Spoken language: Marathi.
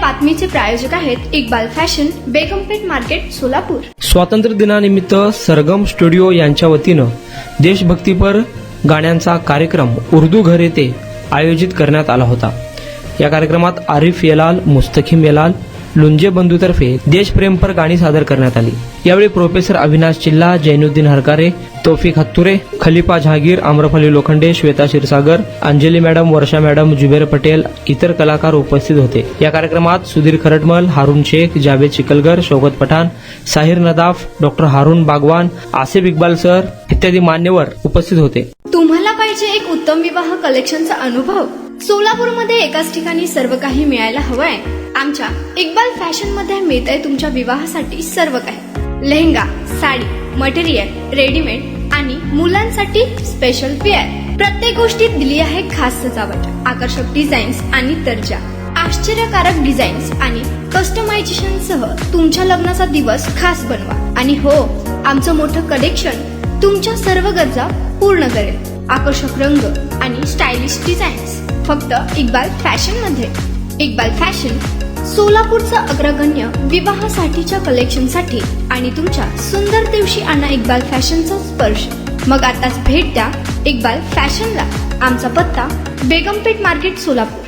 बातमीचे प्रायोजक आहेत इक्बाल फॅशन, बेगमपेठ मार्केट, सोलापूर। स्वातंत्र्य दिनानिमित्त सरगम स्टुडिओ यांच्या वतीनं देशभक्तीपर गाण्यांचा कार्यक्रम उर्दू घर येथे आयोजित करण्यात आला होता। या कार्यक्रमात आरिफ येलाल, मुस्तकीम येलाल, लुंजे बंधूतर्फे देशप्रेमपर गाणी सादर करण्यात आली। यावेळी प्रोफेसर अविनाश चिल्ला, जैनुद्दीन हरकारे, तौफिक हत्तुरे, खलिफा जहागीर, आम्रफली लोखंडे, श्वेता क्षीरसागर, अंजली मॅडम, वर्षा मॅडम, जुबेर पटेल, इतर कलाकार उपस्थित होते। या कार्यक्रमात सुधीर खरटमल, हारून शेख, जावेद चिकलगर, शौकत पठाण, साहिर नदाफ, डॉक्टर हारून बागवान, आसिफ इक्बाल सर इत्यादी मान्यवर उपस्थित होते। तुम्हाला पाहिजे एक उत्तम विवाह कलेक्शनचा अनुभव? सोलापूरमध्ये एकाच ठिकाणी सर्व काही मिळायला हवंय। आमच्या इक्बाल फॅशन मध्ये मिळतंय तुमच्या विवाहासाठी सर्व काही। लेहंगा, साडी, मटेरियल, रेडीमेड आणि मुलांसाठी स्पेशल वेअर। प्रत्येक गोष्टीत दिली आहे खास सजावट, आकर्षक डिझाईन्स आणि दर्जा, आश्चर्यकारक डिझाईन्स आणि कस्टमायझेशन सह तुमच्या लग्नाचा दिवस खास बनवा। आणि हो, आमचं मोठं कलेक्शन तुमच्या सर्व गरजा पूर्ण करेल। आकर्षक रंग आणि स्टायलिश डिझाईन्स फक्त इक्बाल फॅशन मध्ये। इक्बाल फॅशन सोलापूरचा अग्रगण्य विवाहासाठीच्या कलेक्शनसाठी आणि तुमच्या सुंदर दिवशी आणा इक्बाल फॅशनचा स्पर्श। मग आताच भेट द्या इक्बाल फॅशनला। आमचा पत्ता बेगमपेठ मार्केट, सोलापूर।